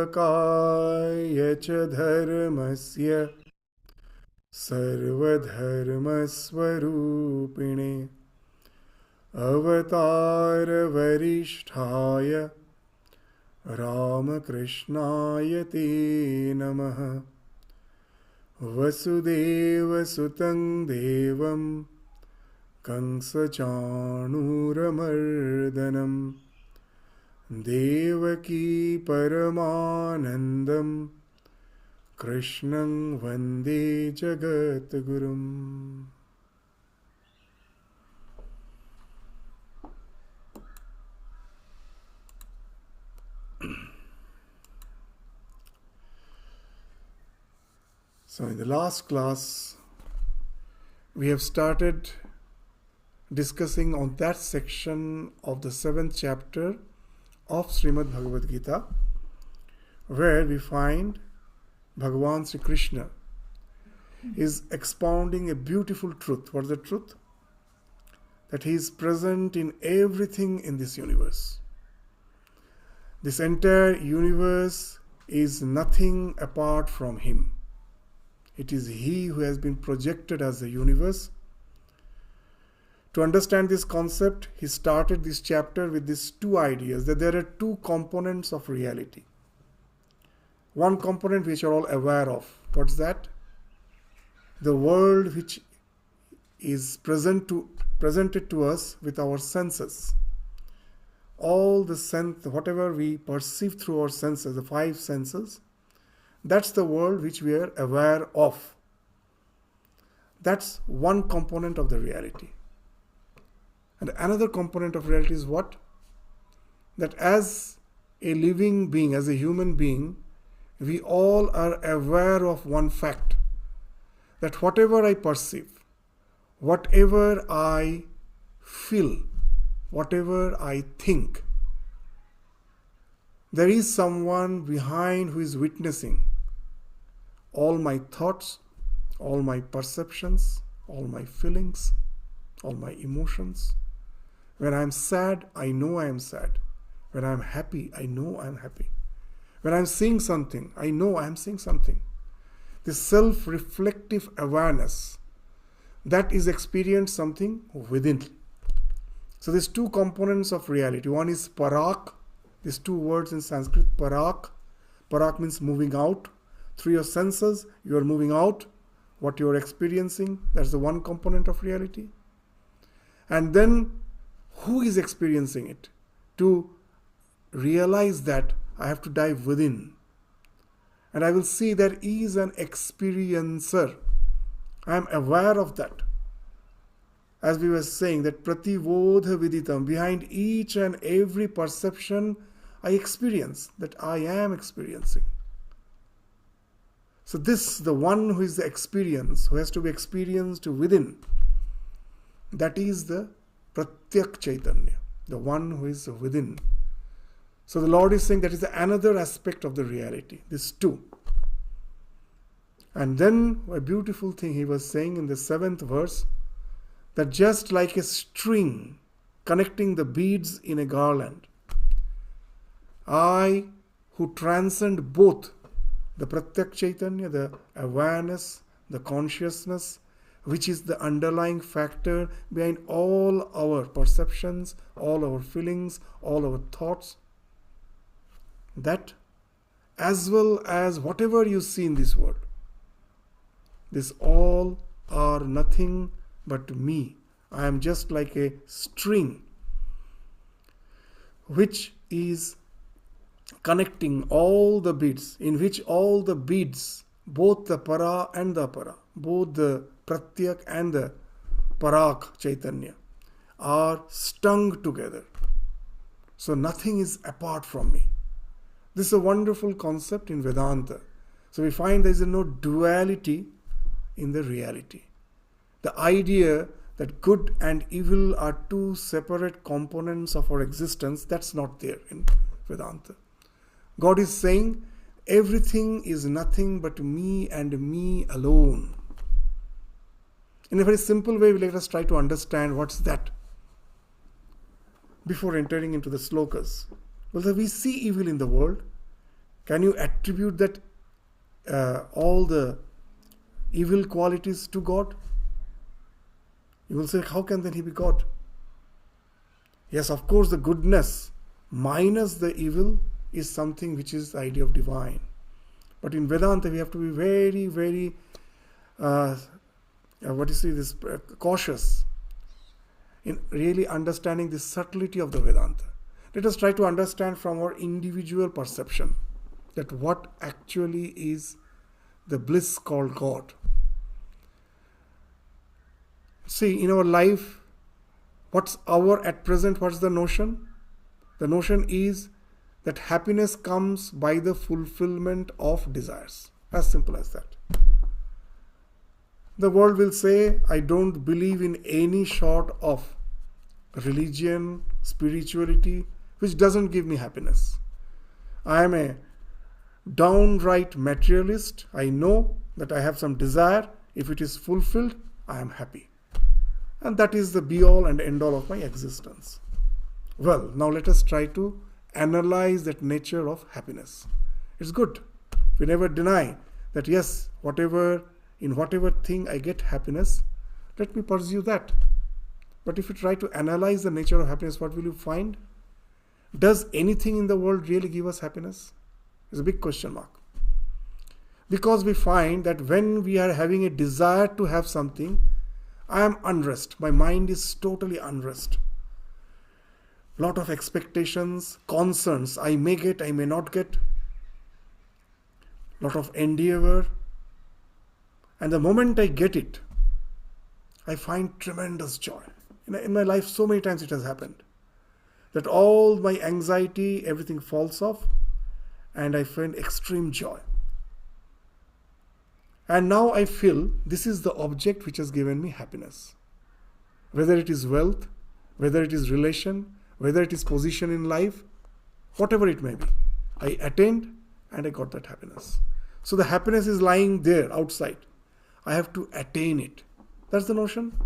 स्थापकाय च धर्मस्य सर्वधर्मस्वरूपिणे अवतारवरिष्ठाय रामकृष्णाय ते नमः। वसुदेवसुतं देवं कंसचाणूरमर्दनं देवकी परमानन्दं कृष्णं वन्दे जगद्गुरुम्। So in the last class, we have started discussing on that section of the 7th chapter of Shrimad Bhagavad Gita, where we find Bhagavan Sri Krishna is expounding a beautiful truth. What is the truth? That he is present in everything in this universe. This entire universe is nothing apart from him. It is he who has been projected as the universe. To understand this concept, he started this chapter with these two ideas, that there are two components of reality. One component which you are all aware of. What's that? The world which is presented to us with our senses. All the whatever we perceive through our senses, the 5 senses, that's the world which we are aware of. That's one component of the reality. And another component of reality is what? That as a living being, as a human being, we all are aware of one fact. That whatever I perceive, whatever I feel, whatever I think, there is someone behind who is witnessing all my thoughts, all my perceptions, all my feelings, all my emotions. When I am sad, I know I am sad. When I am happy, I know I am happy. When I am seeing something, I know I am seeing something. This self-reflective awareness, that is experienced something within. So these two components of reality. One is parak. These two words in Sanskrit, parak. Parak means moving out. Through your senses, you are moving out. What you are experiencing, that's the one component of reality. And then, who is experiencing it? To realize that, I have to dive within. And I will see there is an experiencer. I am aware of that. As we were saying, that prativodha viditam, behind each and every perception, I experience, that I am experiencing. So this, the one who is the experience, who has to be experienced within, that is the pratyak chaitanya, the one who is within. So the Lord is saying that is another aspect of the reality, these two. And then a beautiful thing he was saying in the 7th verse, that just like a string connecting the beads in a garland, I who transcend both the pratyak chaitanya, the awareness, the consciousness, which is the underlying factor behind all our perceptions, all our feelings, all our thoughts, that as well as whatever you see in this world, this all are nothing but me. I am just like a string which is connecting all the beads, in which all the beads, both the para and the apara, both the pratyak and the parak chaitanya, are strung together. So nothing is apart from me. This is a wonderful concept in Vedanta. So we find there is no duality in the reality. The idea that good and evil are two separate components of our existence, that's not there in Vedanta. God is saying, everything is nothing but me and me alone. In a very simple way, let us try to understand what's that before entering into the slokas. Well, we see evil in the world. Can you attribute that all the evil qualities to God? You will say, how can then he be God? Yes, of course, the goodness minus the evil is something which is the idea of divine. But in Vedanta, we have to be very, very, cautious in really understanding the subtlety of the Vedanta. Let us try to understand from our individual perception that what actually is the bliss called God. See, in our life, what's the notion? The notion is that happiness comes by the fulfillment of desires. As simple as that. The world will say, I don't believe in any sort of religion, spirituality, which doesn't give me happiness. I am a downright materialist. I know that I have some desire. If it is fulfilled, I am happy. And that is the be-all and end-all of my existence. Well, now let us try to analyze that nature of happiness. It's good. We never deny that yes, in whatever thing I get happiness, let me pursue that. But if you try to analyze the nature of happiness, what will you find? Does anything in the world really give us happiness? It's a big question mark. Because we find that when we are having a desire to have something, I am unrest. My mind is totally unrest. Lot of expectations, concerns. I may get, I may not get. Lot of endeavor. And the moment I get it, I find tremendous joy. In my life, so many times it has happened that all my anxiety, everything falls off, and I find extreme joy. And now I feel this is the object which has given me happiness. Whether it is wealth, whether it is relation, whether it is position in life, whatever it may be. I attained and I got that happiness. So the happiness is lying there outside. I have to attain it. That's the notion.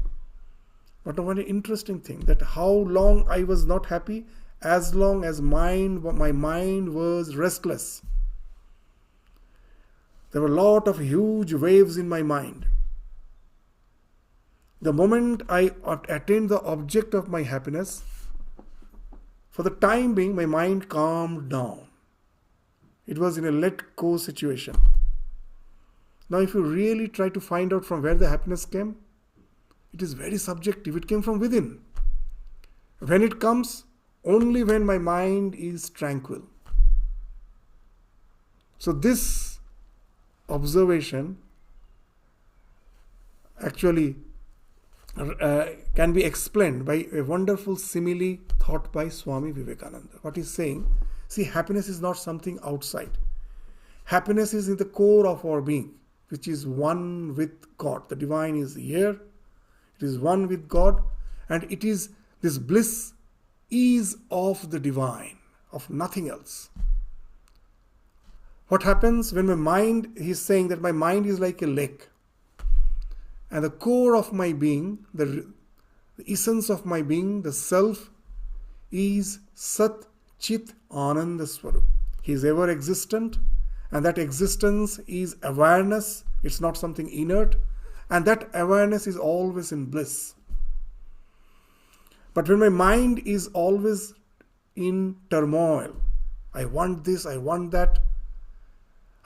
But a very interesting thing, that how long I was not happy, as long as my mind was restless. There were a lot of huge waves in my mind. The moment I attained the object of my happiness, for the time being, my mind calmed down. It was in a let-go situation. Now, if you really try to find out from where the happiness came, it is very subjective. It came from within. When it comes, only when my mind is tranquil. So this observation actually can be explained by a wonderful simile thought by Swami Vivekananda. What he's saying, see, happiness is not something outside. Happiness is in the core of our being, which is one with God. The divine is here. It is one with God. And it is, this bliss is of the divine, of nothing else. What happens when my mind, he's saying that my mind is like a lake. And the core of my being, the essence of my being, the self, is Sat Chit Ananda Swarup. He is ever existent, and that existence is awareness. It's not something inert. And that awareness is always in bliss. But when my mind is always in turmoil, I want this, I want that,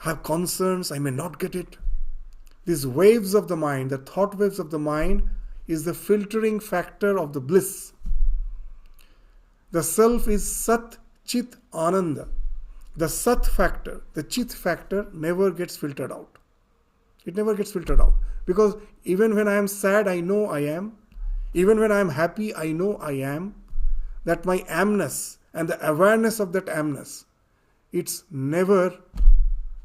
I have concerns, I may not get it. These waves of the mind, the thought waves of the mind, is the filtering factor of the bliss. The self is Sat Chit Ananda. The Sat factor, the Chit factor never gets filtered out. It never gets filtered out. Because even when I am sad, I know I am. Even when I am happy, I know I am. That my amness and the awareness of that amness, it's never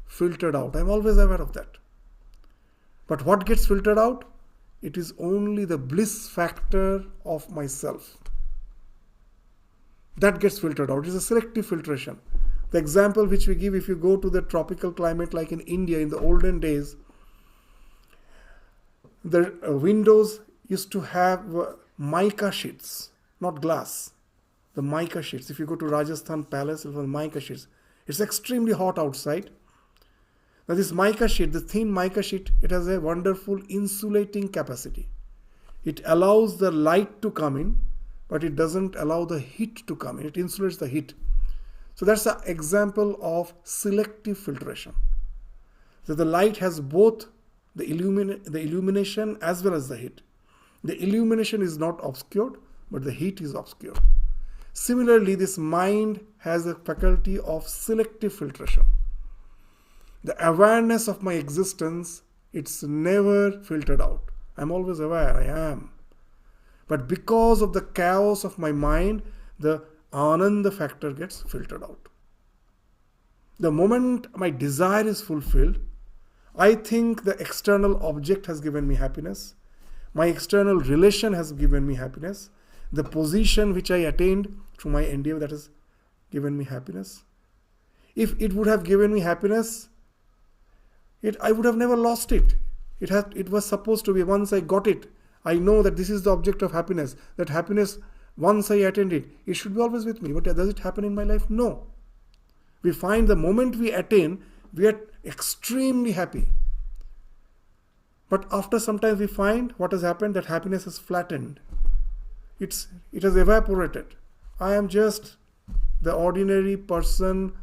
filtered out. I'm always aware of that. But what gets filtered out? It is only the bliss factor of myself. That gets filtered out. It is a selective filtration. The example which we give, if you go to the tropical climate like in India in the olden days, the windows used to have mica sheets, not glass. The mica sheets. If you go to Rajasthan Palace, it was mica sheets. It's extremely hot outside. Now this mica sheet, the thin mica sheet, it has a wonderful insulating capacity. It allows the light to come in, but it doesn't allow the heat to come in. It insulates the heat. So that's an example of selective filtration. So the light has both the illumination as well as the heat. The illumination is not obscured, but the heat is obscured. Similarly, this mind has a faculty of selective filtration. The awareness of my existence, it's never filtered out. I'm always aware, I am. But because of the chaos of my mind, the Ananda factor gets filtered out. The moment my desire is fulfilled, I think the external object has given me happiness. My external relation has given me happiness. The position which I attained through my endeavor, that has given me happiness. If it would have given me happiness, I would have never lost it. It was supposed to be, once I got it, I know that this is the object of happiness. That happiness, once I attain it, it should be always with me. But does it happen in my life? No. We find the moment we attain, we are extremely happy. But after some time we find what has happened, that happiness has flattened. It has evaporated. I am just the ordinary person,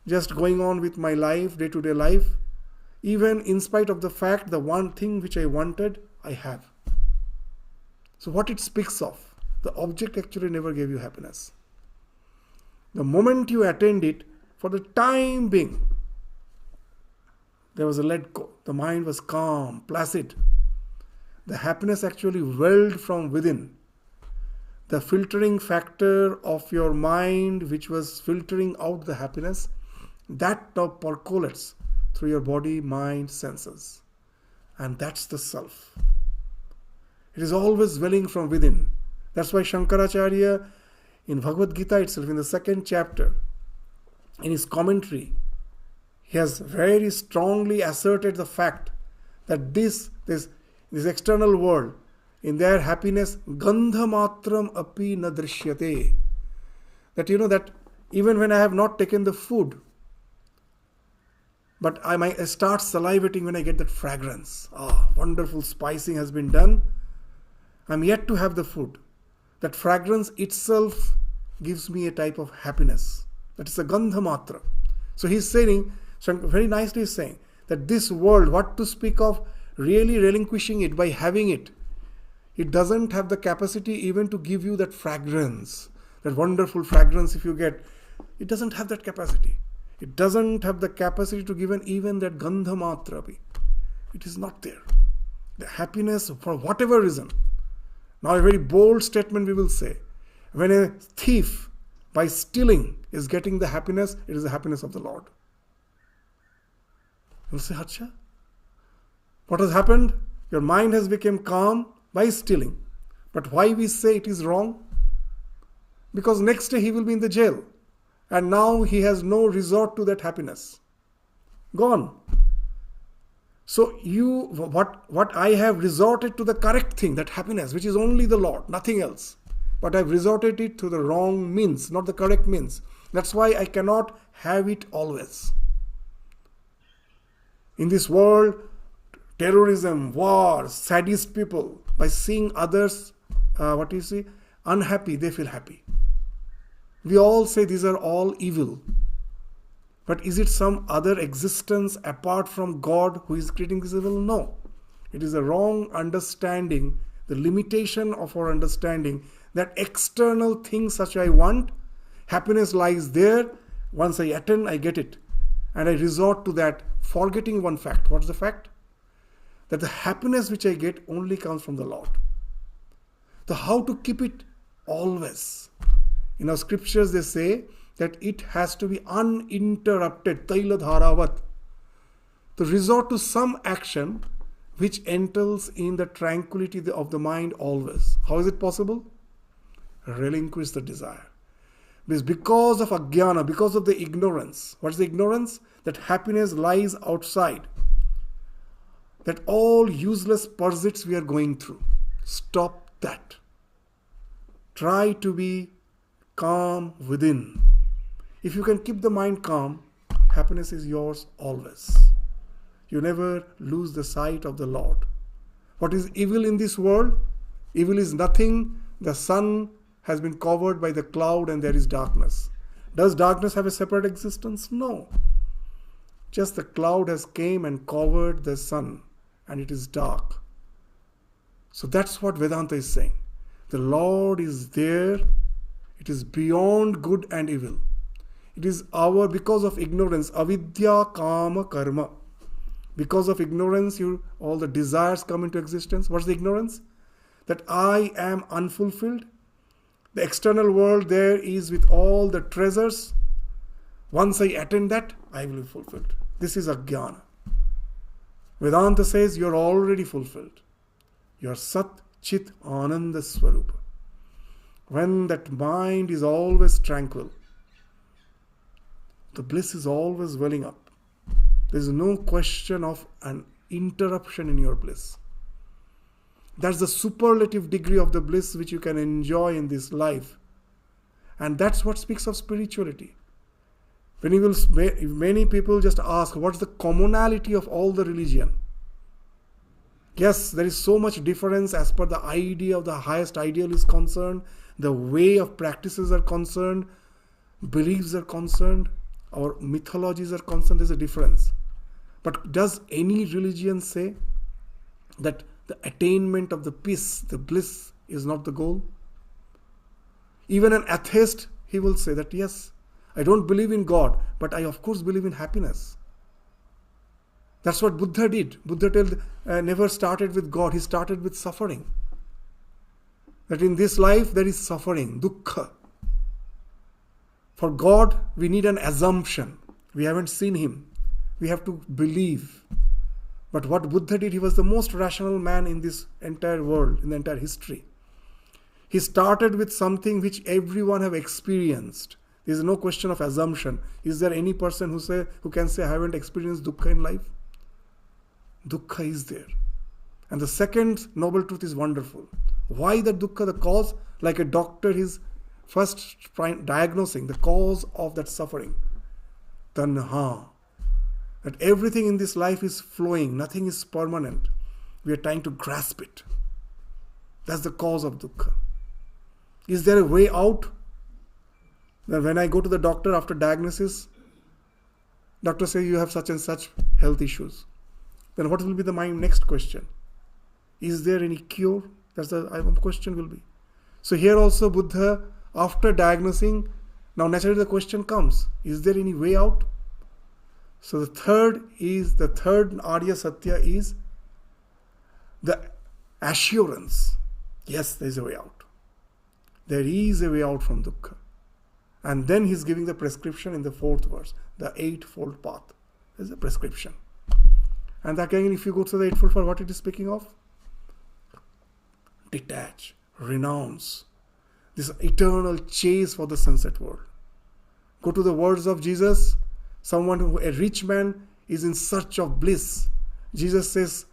just going on with my life, day-to-day life. Even in spite of the fact, the one thing which I wanted, I have. So what it speaks of, the object actually never gave you happiness. The moment you attained it, for the time being, there was a let go. The mind was calm, placid. The happiness actually welled from within. The filtering factor of your mind, which was filtering out the happiness, that now percolates through your body, mind, senses. And that's the self. It is always welling from within. That's why Shankaracharya, in Bhagavad Gita itself, in the 2nd chapter, in his commentary, he has very strongly asserted the fact that this external world, in their happiness, gandha matram api na drishyate. That that even when I have not taken the food, but I might start salivating when I get that fragrance. Wonderful spicing has been done. I'm yet to have the food. That fragrance itself gives me a type of happiness. That is a gandha matra. So he's saying, very nicely he's saying, that this world, what to speak of really relinquishing it by having it, it doesn't have the capacity even to give you that fragrance, that wonderful fragrance if you get. It doesn't have that capacity. It doesn't have the capacity to give even that gandha matra. It is not there. The happiness, for whatever reason. Now a very bold statement we will say. When a thief, by stealing, is getting the happiness, it is the happiness of the Lord. You'll say, Hacha, what has happened? Your mind has become calm by stealing. But why we say it is wrong? Because next day he will be in the jail. And now he has no resort to that happiness. Gone. So what I have resorted to the correct thing, that happiness, which is only the Lord, nothing else. But I've resorted it to the wrong means, not the correct means. That's why I cannot have it always. In this world, terrorism, war, sadist people, by seeing others, unhappy, they feel happy. We all say these are all evil. But is it some other existence apart from God who is creating this evil? No. It is a wrong understanding, the limitation of our understanding, that external things such I want, happiness lies there. Once I attain, I get it. And I resort to that, forgetting one fact. What's the fact? That the happiness which I get only comes from the Lord. So how to keep it always? In our scriptures they say that it has to be uninterrupted, taila dharavat. To resort to some action which entails in the tranquility of the mind always. How is it possible? Relinquish the desire. Because of ajnana, because of the ignorance. What is the ignorance? That happiness lies outside. That all useless pursuits we are going through. Stop that. Try to be calm within. If you can keep the mind calm, happiness is yours always. You never lose the sight of the Lord. What is evil in this world? Evil is nothing. The sun has been covered by the cloud and there is darkness. Does darkness have a separate existence? No. Just the cloud has came and covered the sun and it is dark. So that's what Vedanta is saying. The Lord is there. It is beyond good and evil. It is because of ignorance, avidya kama karma. Because of ignorance, all the desires come into existence. What's the ignorance? That I am unfulfilled. The external world there is with all the treasures. Once I attain that, I will be fulfilled. This is ajnana. Vedanta says you are already fulfilled. You are Sat Chit Ananda Swarupa. When that mind is always tranquil, the bliss is always welling up. There is no question of an interruption in your bliss. That's the superlative degree of the bliss which you can enjoy in this life. And that's what speaks of spirituality. Many people just ask, what's the commonality of all the religion? Yes, there is so much difference as per the idea of the highest ideal is concerned, the way of practices are concerned, beliefs are concerned, our mythologies are concerned, there's a difference. But does any religion say that the attainment of the peace, the bliss, is not the goal? Even an atheist, he will say that, yes, I don't believe in God, but I of course believe in happiness. That's what Buddha did. Buddha never started with God, he started with suffering. That in this life there is suffering, dukkha. For God, we need an assumption. We haven't seen him. We have to believe. But what Buddha did, he was the most rational man in this entire world, in the entire history. He started with something which everyone have experienced. There is no question of assumption. Is there any person who can say, I haven't experienced dukkha in life? Dukkha is there. And the second noble truth is wonderful. Why the dukkha? The cause, like a doctor is first diagnosing the cause of that suffering. Tanha. That everything in this life is flowing, nothing is permanent. We are trying to grasp it. That's the cause of dukkha. Is there a way out? That when I go to the doctor after diagnosis, doctor says you have such and such health issues. Then what will be my next question? Is there any cure? That's the question will be. So here also Buddha, after diagnosing, now naturally the question comes, is there any way out? So the third Arya Satya is the assurance. Yes, there is a way out. There is a way out from dukkha. And then he's giving the prescription in the 4th verse, the 8-fold path. There's a prescription. And again, if you go to the 8-fold path, what it is speaking of? Detach, renounce this eternal chase for the sunset world. Go to the words of Jesus. A rich man is in search of bliss. Jesus says,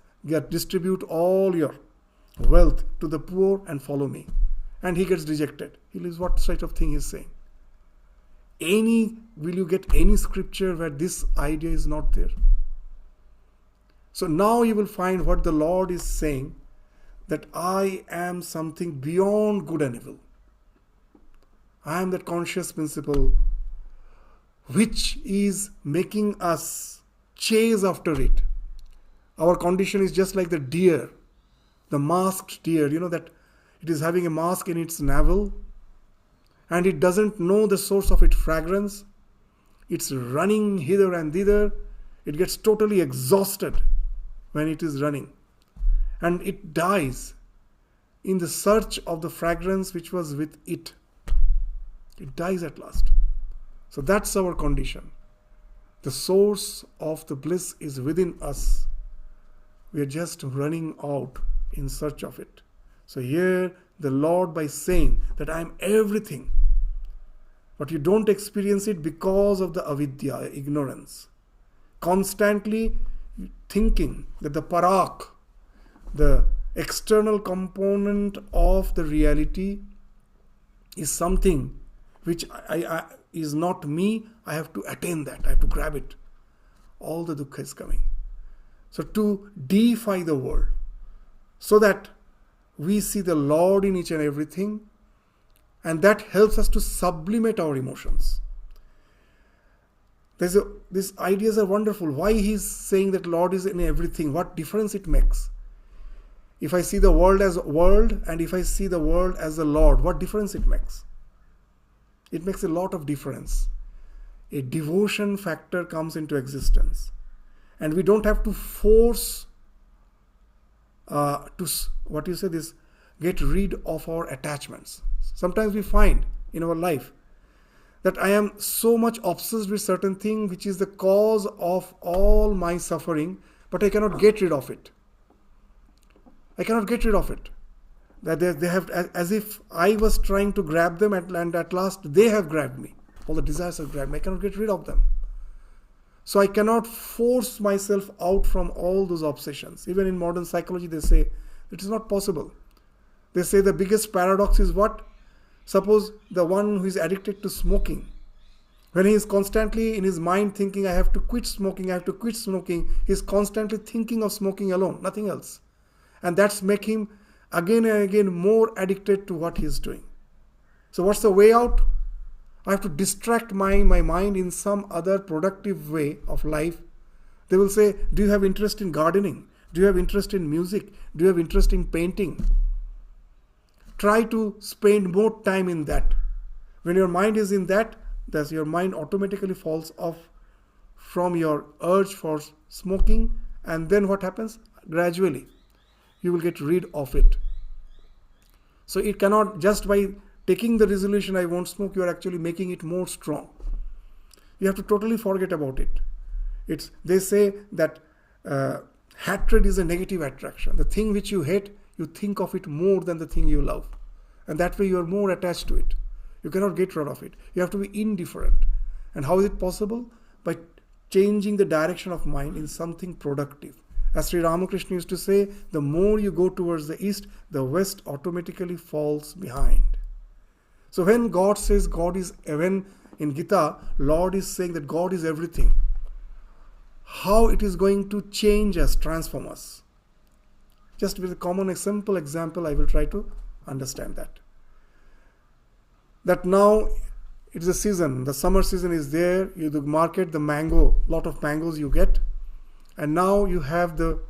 distribute all your wealth to the poor and follow me. And he gets rejected. He lives what sort of thing he's saying. Will you get any scripture where this idea is not there? So now you will find what the Lord is saying, that I am something beyond good and evil. I am that conscious principle which is making us chase after it. Our condition is just like the deer, the masked deer, that it is having a mask in its navel and it doesn't know the source of its fragrance. It's running hither and thither. It gets totally exhausted when it is running. And it dies in the search of the fragrance which was with it. It dies at last. So that's our condition. The source of the bliss is within us. We are just running out in search of it. So here the Lord, by saying that I am everything, but you don't experience it because of the avidya, ignorance. Constantly thinking that the parak, the external component of the reality, is something which is not me, I have to attain that, I have to grab it. All the dukkha is coming. So to deify the world, so that we see the Lord in each and everything, and that helps us to sublimate our emotions. These ideas are wonderful. Why he's saying that Lord is in everything? What difference it makes? If I see the world as a world, and if I see the world as the Lord, what difference it makes? It makes a lot of difference. A devotion factor comes into existence. And we don't have to force get rid of our attachments. Sometimes we find in our life that I am so much obsessed with certain thing which is the cause of all my suffering, but I cannot get rid of it. I cannot get rid of it. That they have, as if I was trying to grab them, and at last they have grabbed me. All the desires have grabbed me. I cannot get rid of them. So I cannot force myself out from all those obsessions. Even in modern psychology, they say it is not possible. They say the biggest paradox is what? Suppose the one who is addicted to smoking, when he is constantly in his mind thinking, I have to quit smoking, he is constantly thinking of smoking alone, nothing else. And that's making him again and again more addicted to what he is doing. So what's the way out? I have to distract my mind in some other productive way of life. They will say, do you have interest in gardening? Do you have interest in music? Do you have interest in painting? Try to spend more time in that. When your mind is in that, your mind automatically falls off from your urge for smoking, and then what happens? Gradually, you will get rid of it. So it cannot, just by taking the resolution, I won't smoke, you are actually making it more strong. You have to totally forget about it. They say that hatred is a negative attraction. The thing which you hate, you think of it more than the thing you love. And that way you are more attached to it. You cannot get rid of it. You have to be indifferent. And how is it possible? By changing the direction of mind in something productive. As Sri Ramakrishna used to say, the more you go towards the east, the west automatically falls behind. So when God says when in Gita, Lord is saying that God is everything, how it is going to change us, transform us? Just with a common simple example, I will try to understand that. That now it's the season, the summer season is there, you market the mango, lot of mangoes you get, and now you have the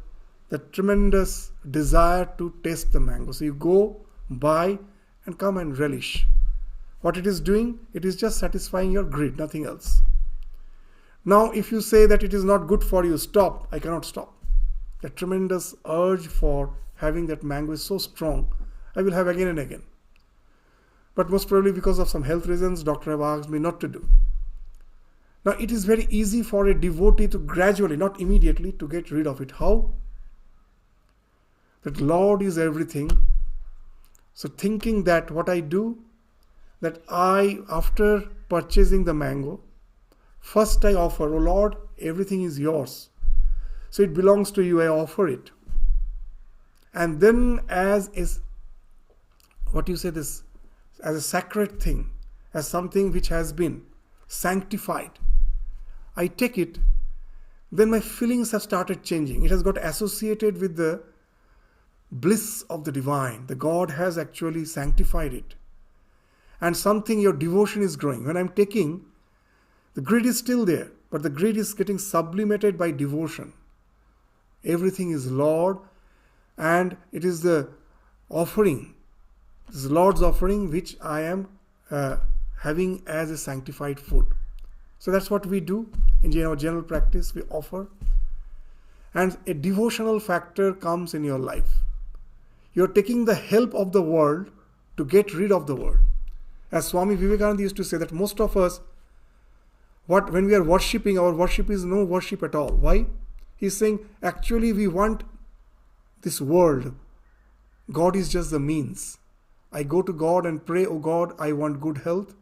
tremendous desire to taste the mango. So you go, buy, and come and relish. What it is doing, it is just satisfying your greed, nothing else. Now if you say that it is not good for you, stop, I cannot stop. The tremendous urge for having that mango is so strong, I will have again and again. But most probably because of some health reasons, doctor have asked me not to do. Now it is very easy for a devotee to gradually, not immediately, to get rid of it. How? That Lord is everything. So thinking that what I do, that after purchasing the mango, first I offer, oh Lord, everything is yours. So it belongs to you, I offer it. And then as a sacred thing, as something which has been sanctified, I take it, then my feelings have started changing. It has got associated with the bliss of the divine. The God has actually sanctified it. And something, your devotion is growing. When I'm taking, the greed is still there, but the greed is getting sublimated by devotion. Everything is Lord, and it is the offering. This is Lord's offering which I am having as a sanctified food. So that's what we do in our general practice, we offer. And a devotional factor comes in your life. You're taking the help of the world to get rid of the world. As Swami Vivekananda used to say that most of us, when we are worshipping, our worship is no worship at all. Why? He's saying actually we want this world. God is just the means. I go to God and pray, oh God, I want good health.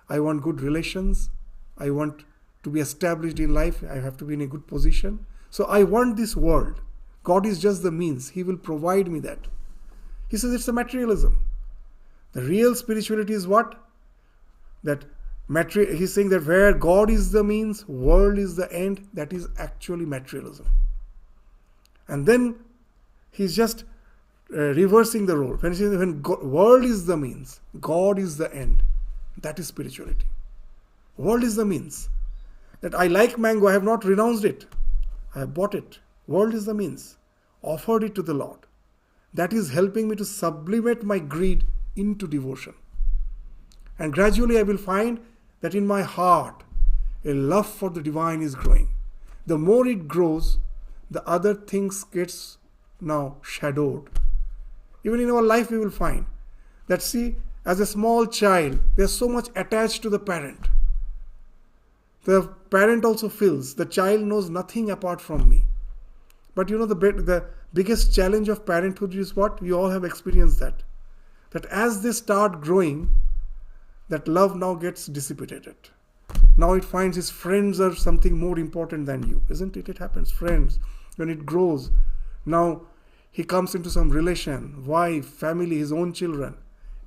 I want good relations. I want to be established in life. I have to be in a good position. So I want this world. God is just the means. He will provide me that. He says it's a materialism. The real spirituality is what? that he's saying that where God is the means, world is the end, that is actually materialism. And then he's just reversing the role. When he says world is the means, God is the end, that is spirituality. World is the means. That I like mango, I have not renounced it. I have bought it. World is the means. Offered it to the Lord. That is helping me to sublimate my greed into devotion. And gradually I will find that in my heart, a love for the divine is growing. The more it grows, the other things gets now shadowed. Even in our life we will find that, see, as a small child, they are so much attached to the parent. The parent also feels the child knows nothing apart from me. But you know, the biggest challenge of parenthood is what? We all have experienced that. That as they start growing, that love now gets dissipated. Now it finds his friends are something more important than you. Isn't it? It happens. Friends. When it grows, now he comes into some relation, wife, family, his own children.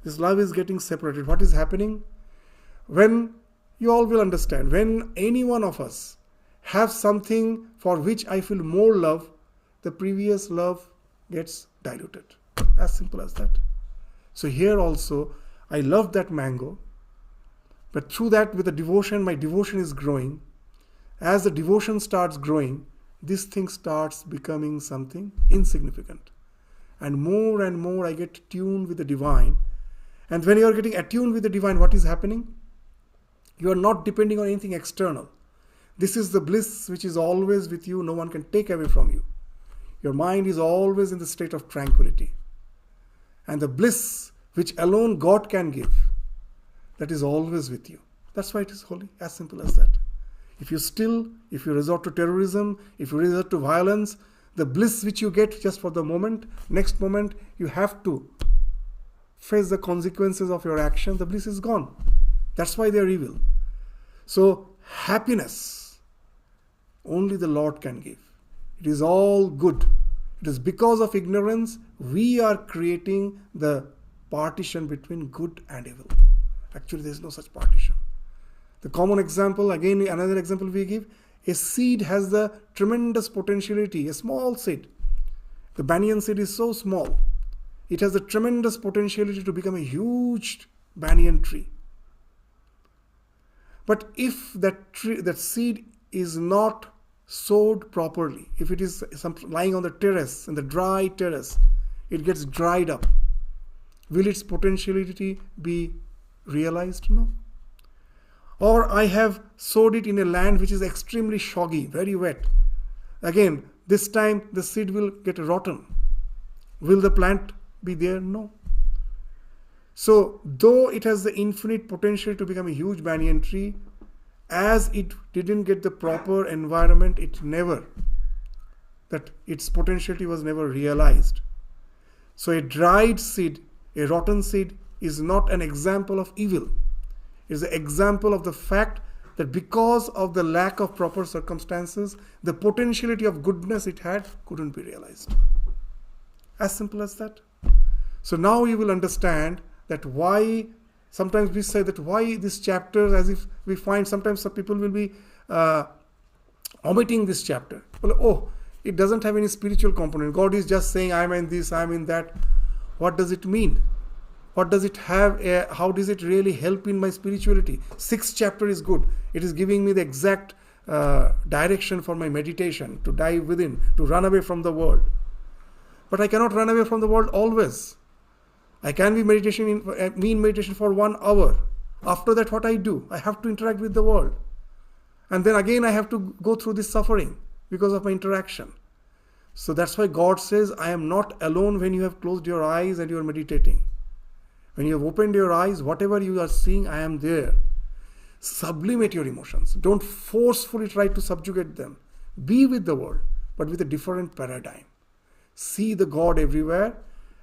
This love is getting separated. What is happening? When you all will understand, when any one of us have something for which I feel more love, the previous love gets diluted. As simple as that. So here also, I love that mango, but through that, with the devotion, my devotion is growing. As the devotion starts growing, this thing starts becoming something insignificant. And more I get tuned with the divine. And when you are getting attuned with the divine, what is happening? You are not depending on anything external. This is the bliss which is always with you. No one can take away from you. Your mind is always in the state of tranquility. And the bliss which alone God can give, that is always with you. That's why it is holy. As simple as that. If you resort to terrorism, if you resort to violence, the bliss which you get just for the moment, next moment you have to face the consequences of your action, the bliss is gone. That's why they are evil. So happiness, only the Lord can give. It is all good. It is because of ignorance we are creating the partition between good and evil. Actually, there is no such partition. The common example, again another example we give, a seed has the tremendous potentiality, a small seed. The banyan seed is so small. It has the tremendous potentiality to become a huge banyan tree. But if that seed is not sowed properly, if it is lying on the terrace, in the dry terrace, it gets dried up. Will its potentiality be realized? No. Or I have sowed it in a land which is extremely soggy, very wet. Again, this time the seed will get rotten. Will the plant be there? No. So, though it has the infinite potential to become a huge banyan tree, as it didn't get the proper environment, its potentiality was never realized. So a dried seed, a rotten seed, is not an example of evil. It is an example of the fact that because of the lack of proper circumstances, the potentiality of goodness it had couldn't be realized. As simple as that. So now you will understand that why sometimes we say that why this chapter, as if we find sometimes some people will be omitting this chapter. Well, oh, it doesn't have any spiritual component. God is just saying, I am in this, I am in that. What does it mean? What does it have? How does it really help in my spirituality? 6th chapter is good. It is giving me the exact direction for my meditation, to dive within, to run away from the world. But I cannot run away from the world always. I can be in meditation for 1 hour. After that, what I do? I have to interact with the world. And then again, I have to go through this suffering because of my interaction. So that's why God says, I am not alone when you have closed your eyes and you are meditating. When you have opened your eyes, whatever you are seeing, I am there. Sublimate your emotions. Don't forcefully try to subjugate them. Be with the world, but with a different paradigm. See the God everywhere,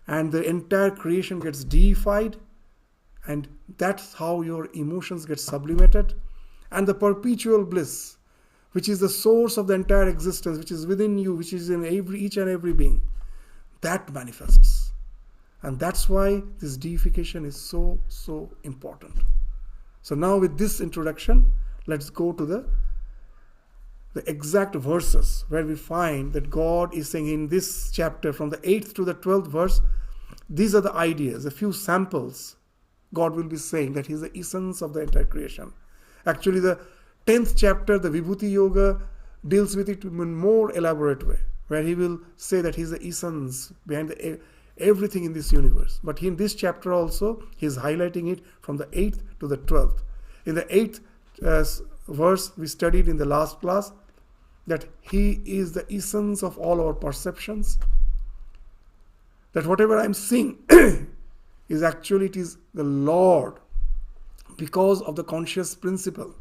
and the entire creation gets deified, and that's how your emotions get sublimated. And the perpetual bliss, which is the source of the entire existence, which is within you, which is in each and every being, that manifests. And that's why this deification is so important. So now with this introduction, let's go to the exact verses where we find that God is saying in this chapter from the 8th to the 12th verse, these are the ideas, a few samples. God will be saying that He is the essence of the entire creation. Actually, the 10th chapter, the Vibhuti Yoga, deals with it in a more elaborate way, where He will say that He is the essence behind everything in this universe. But in this chapter also, He is highlighting it from the 8th to the 12th. In the 8th verse, we studied in the last class that He is the essence of all our perceptions. That whatever I am seeing is actually, it is the Lord. Because of the conscious principle,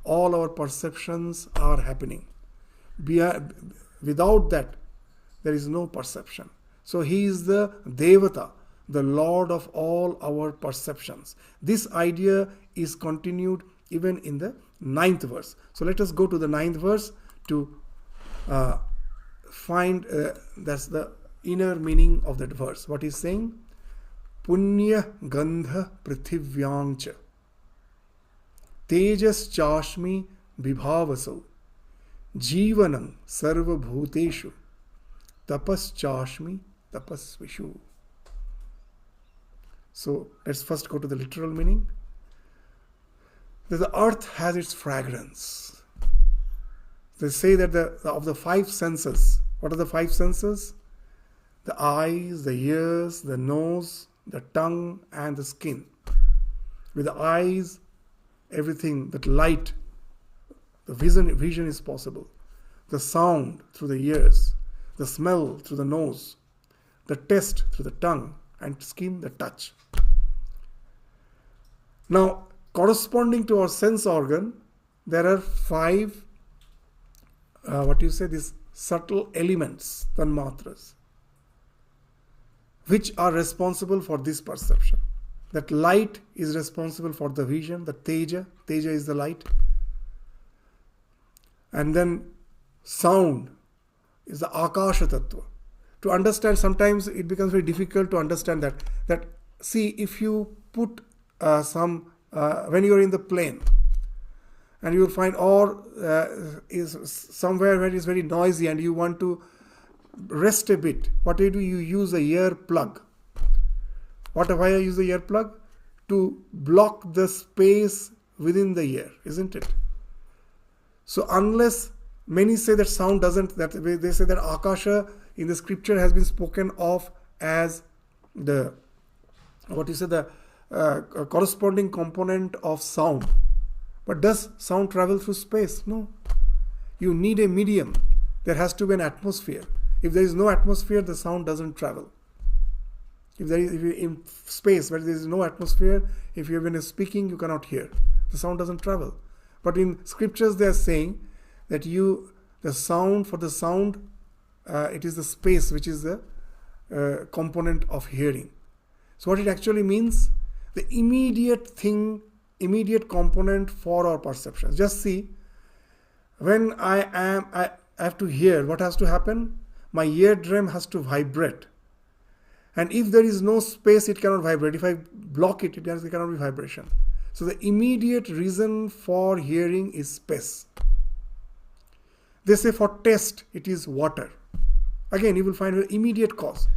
all our perceptions are happening. Without that, there is no perception. So He is the Devata, the Lord of all our perceptions. This idea is continued even in the 9th verse. So let us go to the 9th verse to find that's the inner meaning of that verse. What He's saying? Punya gandha prithivyancha tejas chashmi vibhavaso jivanam sarva bhuteshu tapas chashmi tapasvishu. So let's first go to the literal meaning. That the earth has its fragrance. They say that of the 5 senses, what are the 5 senses? The eyes, the ears, the nose, the tongue, and the skin. With the eyes, everything, that light, the vision is possible. The sound through the ears, the smell through the nose, the taste through the tongue, and skin, the touch. Now, corresponding to our sense organ, there are 5, these subtle elements, tanmatras, which are responsible for this perception. That light is responsible for the vision, the teja is the light. And then sound is the akasha tattva. To understand, sometimes it becomes very difficult to understand that see, if you put when you are in the plane, and you will find is somewhere where it is very noisy and you want to rest a bit, what do? You use a ear plug. Why I use the ear plug? To block the space within the ear, isn't it? So unless many say that sound doesn't, that they say that akasha in the scripture has been spoken of as the corresponding component of sound. But does sound travel through space? No. You need a medium. There has to be an atmosphere. If there is no atmosphere, the sound doesn't travel. If you're in space where there is no atmosphere, if you've been speaking, you cannot hear. The sound doesn't travel. But in scriptures, they are saying that the sound, it is the space which is the component of hearing. So what it actually means, the immediate component for our perceptions. Just see, when I have to hear, what has to happen? My eardrum has to vibrate. And if there is no space, it cannot vibrate. If I block it, there cannot be vibration. So the immediate reason for hearing is space. They say for taste, it is water. Again, you will find an immediate cause.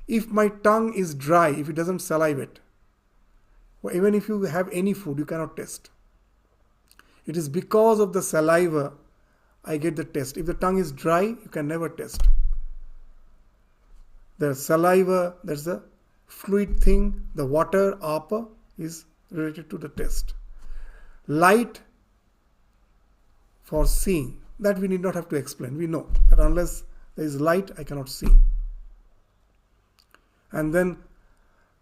If my tongue is dry, if it doesn't salivate, or even if you have any food, you cannot taste. It is because of the saliva I get the taste. If the tongue is dry, you can never taste. The saliva, that's the fluid thing. The water, apa, is related to the taste. Light for seeing. That we need not have to explain. We know that unless there is light, I cannot see. And then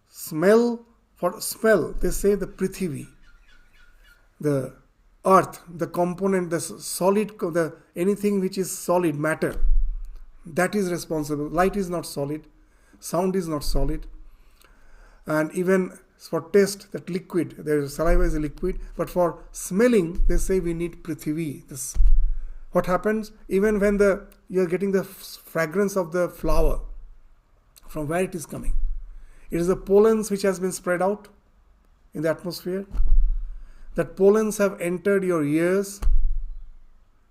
smell, for smell, they say the Prithivi, the earth, the component, the solid, anything which is solid, matter, that is responsible. Light is not solid, sound is not solid. And even for taste, that liquid, the saliva is a liquid, but for smelling, they say we need Prithivi. This, what happens, even when you are getting the fragrance of the flower, from where it is coming? It is the pollens which has been spread out in the atmosphere. that pollens have entered your ears,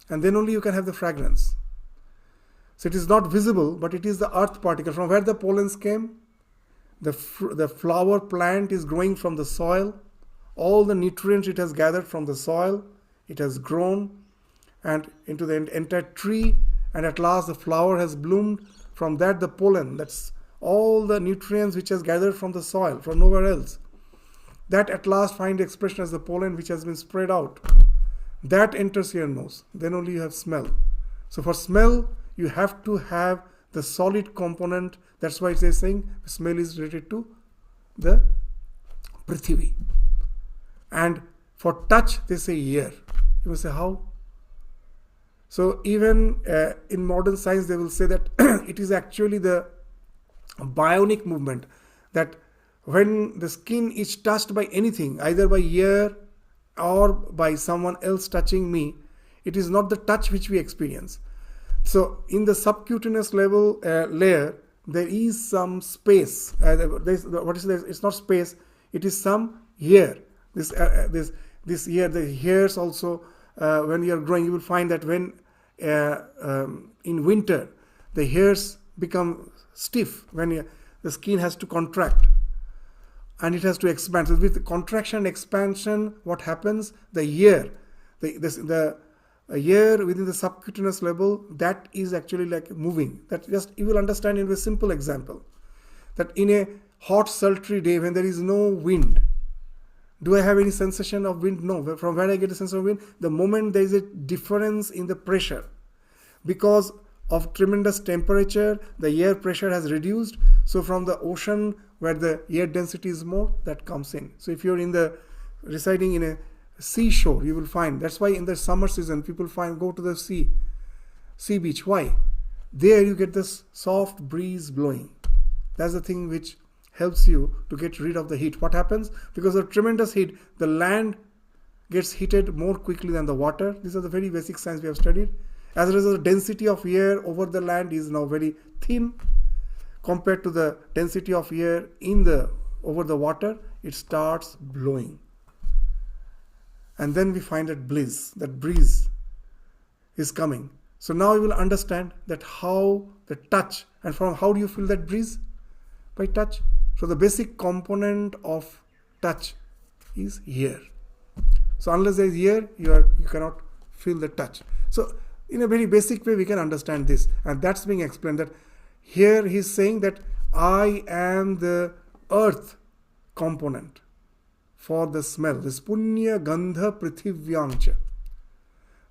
and then only you can have the fragrance. So it is not visible, but it is the earth particle. From where the pollens came? The flower plant is growing from the soil. All the nutrients it has gathered from the soil, it has grown and into the entire tree, and at last the flower has bloomed. From that the pollen, that's all the nutrients which has gathered from the soil, from nowhere else. That at last find expression as the pollen which has been spread out. That enters your nose. Then only you have smell. So for smell, you have to have the solid component. That's why it is saying smell is related to the Prithvi. And for touch, they say ear. You will say how? So even in modern science, they will say that it is actually the bionic movement, that when the skin is touched by anything, either by ear or by someone else touching me, it is not the touch which we experience. So in the subcutaneous level layer, there is some space. What is this? It's not space. It is some hair. This hair, the hairs also. When you are growing, you will find that when in winter the hairs become stiff, when the skin has to contract and it has to expand. So with the contraction and expansion, what happens? The hair, the hair within the subcutaneous level, that is actually like moving. That just you will understand in a simple example. That in a hot sultry day when there is no wind, do I have any sensation of wind? No. From where I get a sense of wind? The moment there is a difference in the pressure. Because of tremendous temperature, the air pressure has reduced. So from the ocean where the air density is more, that comes in. So if you're residing in a seashore, you will find. That's why in the summer season, people go to the sea beach. Why? There you get this soft breeze blowing. That's the thing which helps you to get rid of the heat. What happens? Because of tremendous heat, the land gets heated more quickly than the water. These are the very basic science we have studied. As a result, the density of air over the land is now very thin compared to the density of air over the water. It starts blowing. And then we find that breeze is coming. So now you will understand that how the touch, and from how do you feel that breeze? By touch. So the basic component of touch is ear. So unless there is ear, you cannot feel the touch. So in a very basic way, we can understand this. And that's being explained, that here he's saying that I am the earth component for the smell. This punya gandha prithivyancha.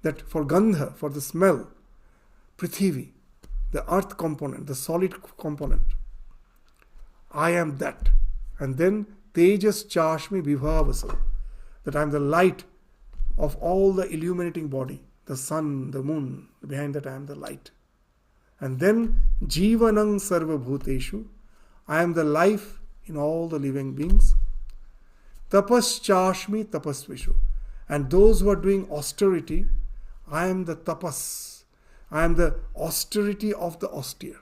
That for gandha, for the smell, prithivi, the earth component, the solid component. I am that. And then tejas chashmi vibhavasa, that I am the light of all the illuminating body, the sun, the moon. Behind that I am the light. And then jivanang sarva bhuteshu, I am the life in all the living beings. Tapas chashmi tapasvishu, and those who are doing austerity, I am the tapas. I am the austerity of the austere.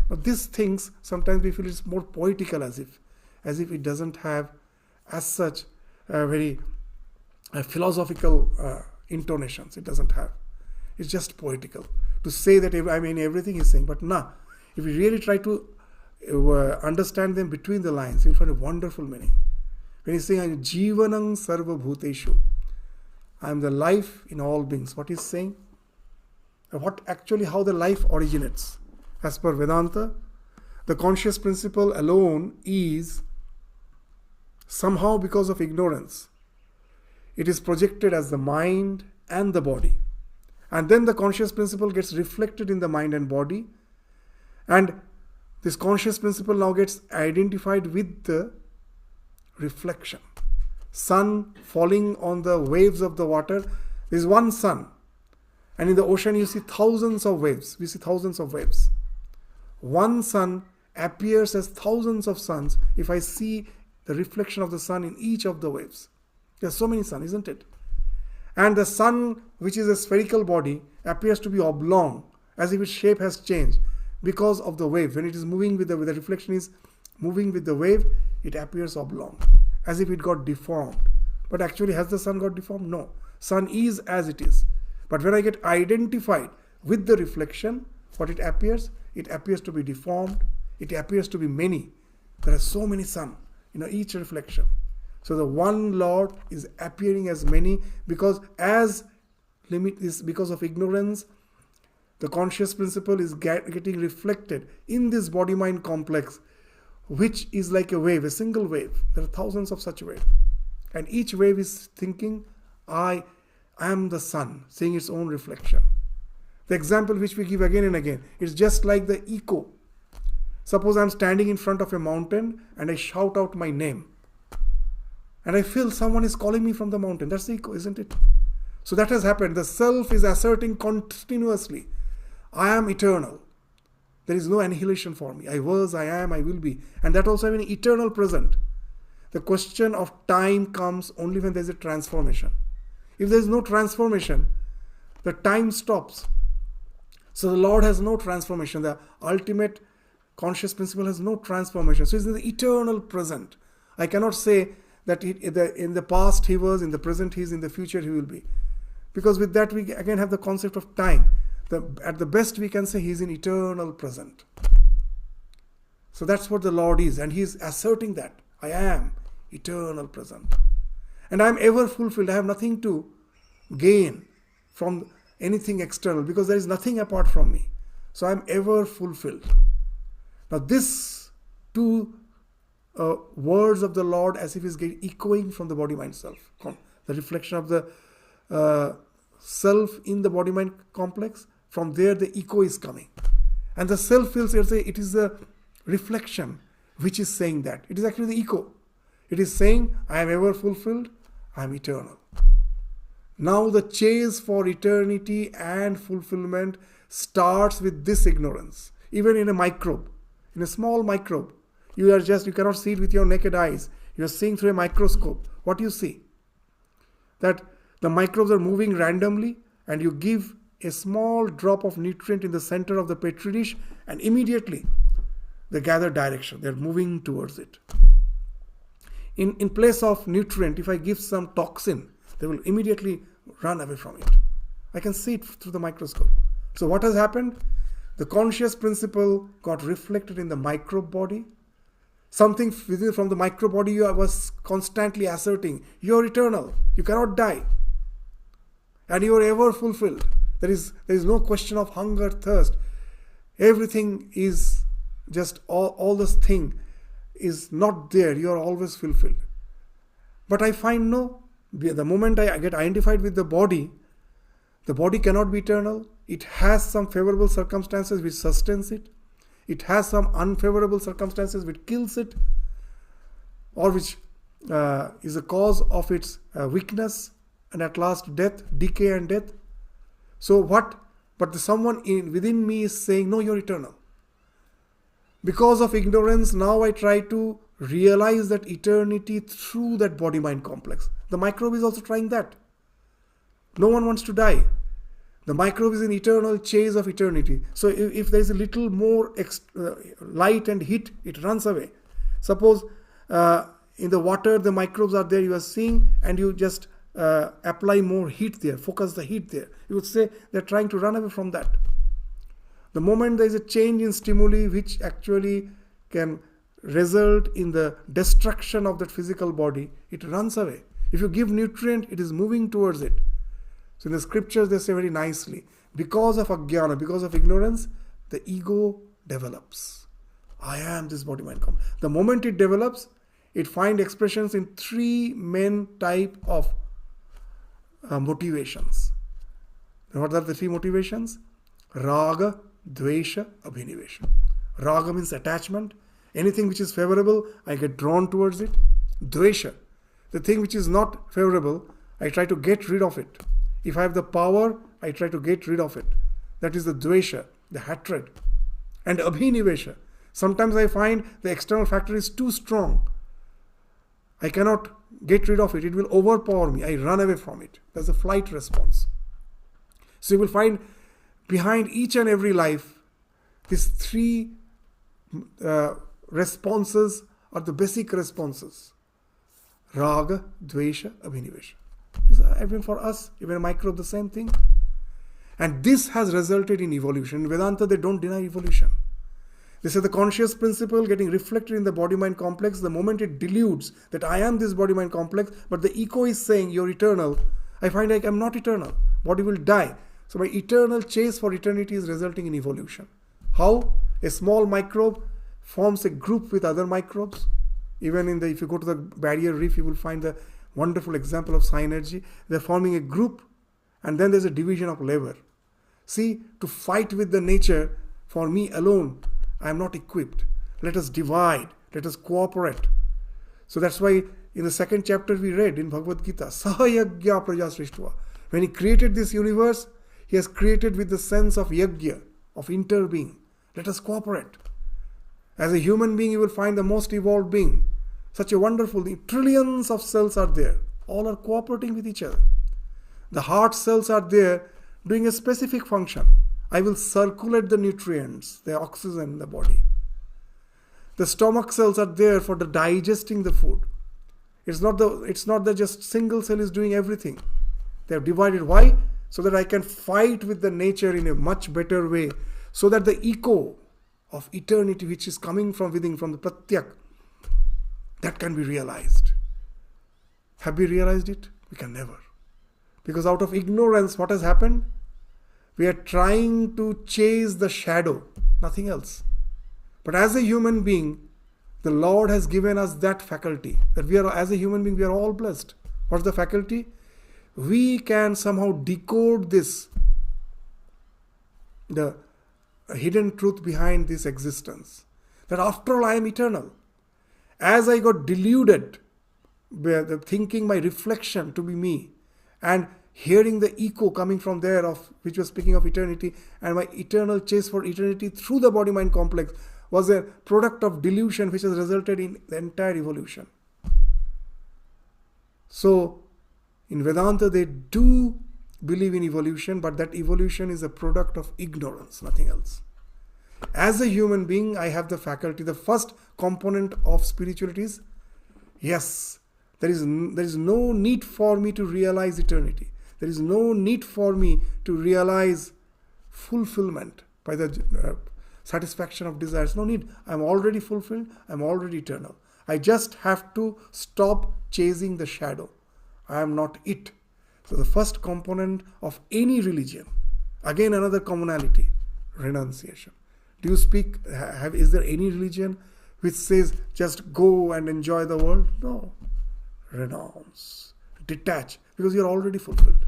Now these things, sometimes we feel it's more poetical, as if it doesn't have as such very philosophical intonations. It doesn't have. It's just poetical. To say that everything he's saying. But if we really try to understand them between the lines, you'll find a wonderful meaning. When he's saying, Jivanang sarva bhuteshu, I am the life in all beings. What he's saying? How the life originates. As per Vedanta, the conscious principle alone is somehow, because of ignorance, it is projected as the mind and the body. And then the conscious principle gets reflected in the mind and body. And this conscious principle now gets identified with the reflection. Sun falling on the waves of the water. There is one sun. And in the ocean you see thousands of waves. We see thousands of waves. One sun appears as thousands of suns if I see the reflection of the sun in each of the waves. There are so many suns, isn't it? And the sun, which is a spherical body, appears to be oblong, as if its shape has changed because of the wave. When it is moving with the reflection is moving with the wave, it appears oblong, as if it got deformed But actually, has the sun got deformed? No. Sun is as it is. But when I get identified with the reflection, what it appears? It appears to be deformed. It appears to be many. There are so many sun, each reflection. So the one Lord is appearing as many because because of ignorance, the conscious principle is getting reflected in this body-mind complex, which is like a wave, a single wave. There are thousands of such waves. And each wave is thinking, I am the sun, seeing its own reflection. The example which we give again and again, it's just like the echo. Suppose I'm standing in front of a mountain and I shout out my name. And I feel someone is calling me from the mountain. That's the echo, isn't it? So that has happened. The self is asserting continuously, I am eternal. There is no annihilation for me. I was, I am, I will be. And that also having an eternal present. The question of time comes only when there is a transformation. If there is no transformation, the time stops. So the Lord has no transformation. The ultimate conscious principle has no transformation. So it's the eternal present. I cannot say that in the past he was, in the present he is, in the future he will be. Because with that we again have the concept of time. At the best we can say he is in eternal present. So that's what the Lord is, and he is asserting that. I am eternal present. And I am ever fulfilled. I have nothing to gain from anything external because there is nothing apart from me. So I am ever fulfilled. Now this two words of the Lord as if is echoing from the body-mind self. The reflection of the self in the body-mind complex. From there the echo is coming. And the self feels it is the reflection which is saying that. It is actually the echo. It is saying, I am ever fulfilled, I am eternal. Now the chase for eternity and fulfillment starts with this ignorance. Even in a microbe, in a small microbe, you cannot see it with your naked eyes. You are seeing through a microscope. What do you see? That the microbes are moving randomly and you give a small drop of nutrient in the center of the petri dish and immediately they gather direction. They are moving towards it. In place of nutrient, if I give some toxin, they will immediately run away from it. I can see it through the microscope. So what has happened? The conscious principle got reflected in the microbe body. Something from the microbe body was constantly asserting, you are eternal, you cannot die. And you are ever fulfilled. There is no question of hunger, thirst. Everything is just all this thing is not there. You are always fulfilled. But I find no. The moment I get identified with the body cannot be eternal. It has some favorable circumstances which sustains it. It has some unfavorable circumstances which kills it, or which is a cause of its weakness and at last death, decay and death. So what? But someone within me is saying, no, you're eternal. Because of ignorance, now I try to realize that eternity through that body-mind complex. The microbe is also trying that. No one wants to die. The microbe is in eternal chase of eternity. So if there is a little more light and heat, it runs away. Suppose in the water, the microbes are there, you are seeing, and you just apply more heat there, focus the heat there. You would say they're trying to run away from that. The moment there is a change in stimuli which actually can result in the destruction of that physical body, it runs away. If you give nutrient, it is moving towards it. So in the scriptures they say very nicely, because of ajnana, because of ignorance, the ego develops. I am this body-mind complex. The moment it develops, it finds expressions in three main type of motivations. And what are the three motivations? Raga, Dvesha, Abhinivesha. Raga means attachment. Anything which is favorable, I get drawn towards it. Dvesha, the thing which is not favorable, I try to get rid of it. If I have the power, I try to get rid of it. That is the Dvesha, the hatred. And Abhinivesha, sometimes I find the external factor is too strong. I cannot get rid of it. It will overpower me. I run away from it. That's a flight response. So you will find behind each and every life, these three responses are the basic responses. Raga, Dvesha, Abhinivesha. Even for us, even a microbe, the same thing. And this has resulted in evolution. In Vedanta, they don't deny evolution. They say the conscious principle getting reflected in the body-mind complex, the moment it deludes that I am this body-mind complex, but the ego is saying you're eternal, I find like I'm not eternal. Body will die. So my eternal chase for eternity is resulting in evolution. How? A small microbe forms a group with other microbes. Even if you go to the barrier reef, you will find the wonderful example of synergy. They're forming a group, and then there's a division of labor. See, to fight with the nature, for me alone, I am not equipped. Let us divide. Let us cooperate. So that's why in the second chapter we read in Bhagavad Gita, Sahayagya Praja Srishtva. When he created this universe, he has created with the sense of yagya, of interbeing. Let us cooperate. As a human being, you will find the most evolved being. Such a wonderful thing. Trillions of cells are there. All are cooperating with each other. The heart cells are there doing a specific function. I will circulate the nutrients, the oxygen in the body. The stomach cells are there for the digesting the food. It's not that just single cell is doing everything. They have divided. Why? So that I can fight with the nature in a much better way. So that the echo of eternity which is coming from within, from the pratyak, that can be realized. Have we realized it? We can never. Because out of ignorance, what has happened? We are trying to chase the shadow, nothing else. But as a human being, the Lord has given us that faculty. That we are, as a human being, we are all blessed. What's the faculty? We can somehow decode this, the hidden truth behind this existence. That after all, I am eternal. As I got deluded, thinking my reflection to be me, and hearing the echo coming from there of which was speaking of eternity, and my eternal chase for eternity through the body-mind complex was a product of delusion which has resulted in the entire evolution. So, in Vedanta they do believe in evolution, but that evolution is a product of ignorance, nothing else. As a human being, I have the faculty. The first component of spirituality is, yes, there is no need for me to realize eternity. There is no need for me to realize fulfillment by the satisfaction of desires. No need. I'm already fulfilled. I'm already eternal. I just have to stop chasing the shadow. I am not it. So the first component of any religion, again another commonality, renunciation. Do you speak, is there any religion which says just go and enjoy the world? No. Renounce. Detach. Because you're already fulfilled.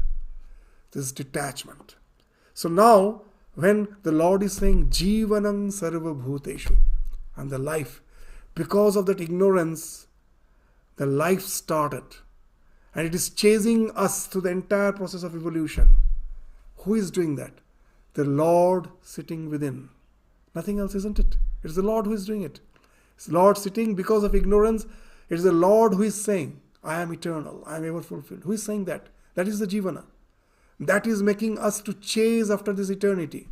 This is detachment. So now, when the Lord is saying, Jivanam sarva bhuteshu, and the life, because of that ignorance, the life started. And it is chasing us through the entire process of evolution. Who is doing that? The Lord sitting within. Nothing else, isn't it? It's the Lord who is doing it. It's the Lord sitting because of ignorance. It's the Lord who is saying, I am eternal, I am ever fulfilled. Who is saying that? That is the Jivana. That is making us to chase after this eternity.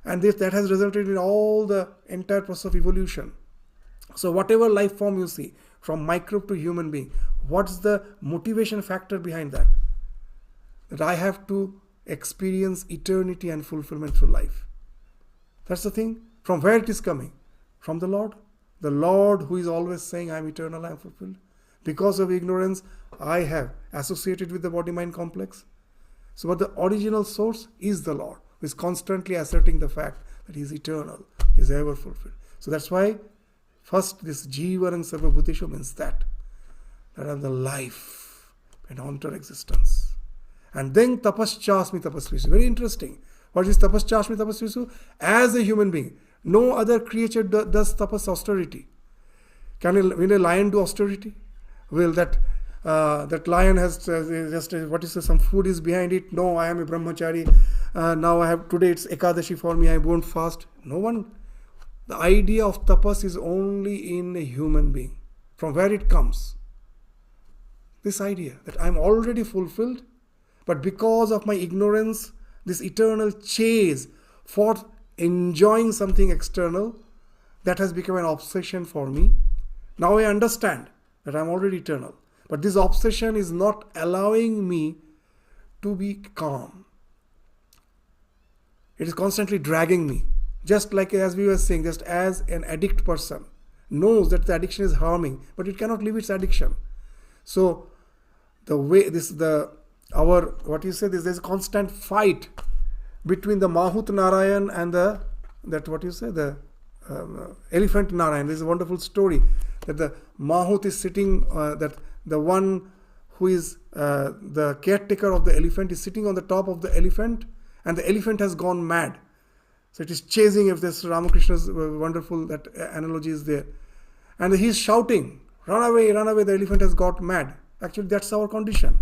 And that has resulted in all the entire process of evolution. So whatever life form you see, from microbe to human being, what's the motivation factor behind that? That I have to experience eternity and fulfillment through life. That's the thing. From where it is coming? From the Lord. The Lord who is always saying, I am eternal, I am fulfilled. Because of ignorance, I have associated with the body-mind complex. So but the original source is the Lord, who is constantly asserting the fact that He is eternal, He is ever fulfilled. So that's why first this Jivanam sarva bhuteshu means that I am the life and onto existence. And then tapaschasmi tapasvisu. Very interesting. What is tapaschasmi tapasvisu? As a human being, no other creature does tapas, austerity. Will a lion do austerity? Will that lion has just some food is behind it? No, I am a brahmachari. Now I have, today it's Ekadashi for me, I won't fast. No one. The idea of tapas is only in a human being. From where it comes? This idea that I am already fulfilled, but because of my ignorance, this eternal chase for enjoying something external, that has become an obsession for me. Now I understand that I am already eternal. But this obsession is not allowing me to be calm. It is constantly dragging me. Just like as we were saying, just as an addict person knows that the addiction is harming, but it cannot leave its addiction. So the way there's a constant fight between the Mahut Narayan and the elephant Narayan. This is a wonderful story that the Mahut is sitting, that the one who is the caretaker of the elephant is sitting on the top of the elephant, and the elephant has gone mad. So it is chasing. If this Ramakrishna's wonderful that analogy is there, and he is shouting, "Run away, run away!" The elephant has got mad. Actually, that's our condition.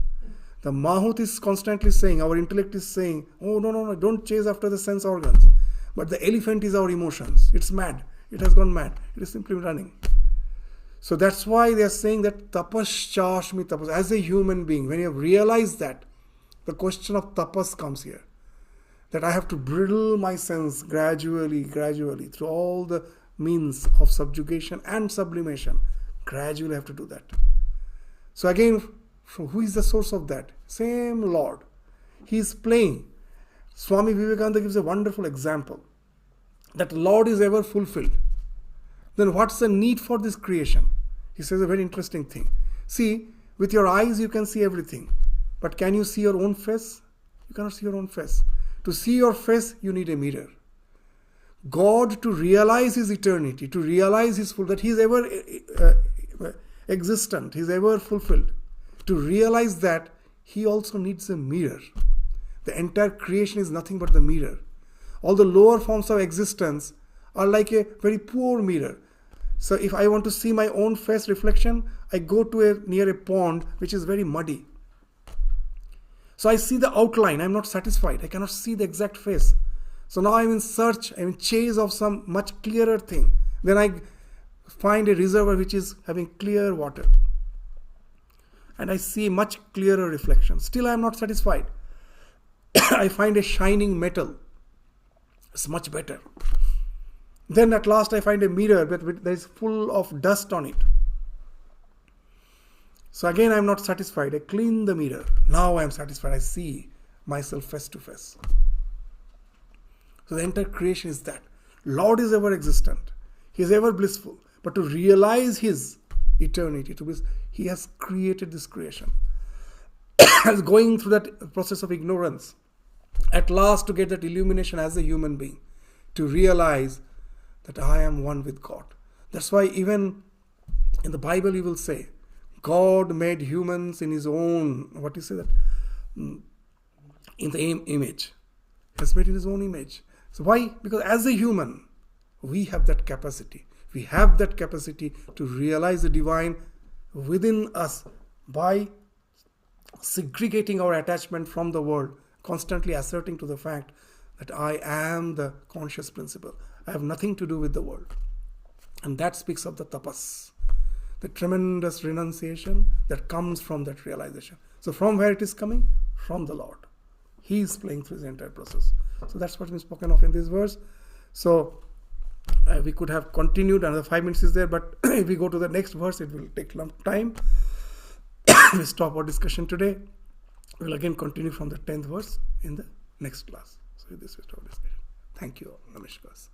The Mahut is constantly saying, our intellect is saying, "Oh no, don't chase after the sense organs." But the elephant is our emotions. It's mad. It has gone mad. It is simply running. So that's why they are saying that tapas chashmi tapas. As a human being, when you have realized that, the question of tapas comes here. That I have to bridle my sense gradually, through all the means of subjugation and sublimation. Gradually I have to do that. So again, who is the source of that? Same Lord. He is playing. Swami Vivekananda gives a wonderful example. That Lord is ever fulfilled. Then what's the need for this creation? He says a very interesting thing. See, with your eyes you can see everything. But can you see your own face? You cannot see your own face. To see your face, you need a mirror. God, to realize His eternity, to realize His full, that He is ever existent, He is ever fulfilled. To realize that, He also needs a mirror. The entire creation is nothing but the mirror. All the lower forms of existence are like a very poor mirror. So if I want to see my own face reflection, I go to near a pond which is very muddy. So I see the outline. I am not satisfied. I cannot see the exact face. So now I am in search, I am in chase of some much clearer thing. Then I find a reservoir which is having clear water. And I see much clearer reflection. Still I am not satisfied. I find a shining metal. It's much better. Then at last I find a mirror that is full of dust on it. So again I am not satisfied. I clean the mirror. Now I am satisfied. I see myself face to face. So the entire creation is that. Lord is ever existent. He is ever blissful. But to realize His eternity, He has created this creation. As going through that process of ignorance, at last to get that illumination as a human being, to realize that I am one with God. That's why even in the Bible you will say, God made humans in His own, in the image. He has made in His own image. So why? Because as a human, we have that capacity. We have that capacity to realize the divine within us by segregating our attachment from the world, constantly asserting to the fact that I am the conscious principle. I have nothing to do with the world. And that speaks of the tapas, the tremendous renunciation that comes from that realization. So from where it is coming? From the Lord. He is playing through His entire process. So that's what is spoken of in this verse. So we could have continued, another 5 minutes is there, but if we go to the next verse, it will take long time. We stop our discussion today. We will again continue from the 10th verse in the next class. So this is our discussion. Thank you all. Namaskar.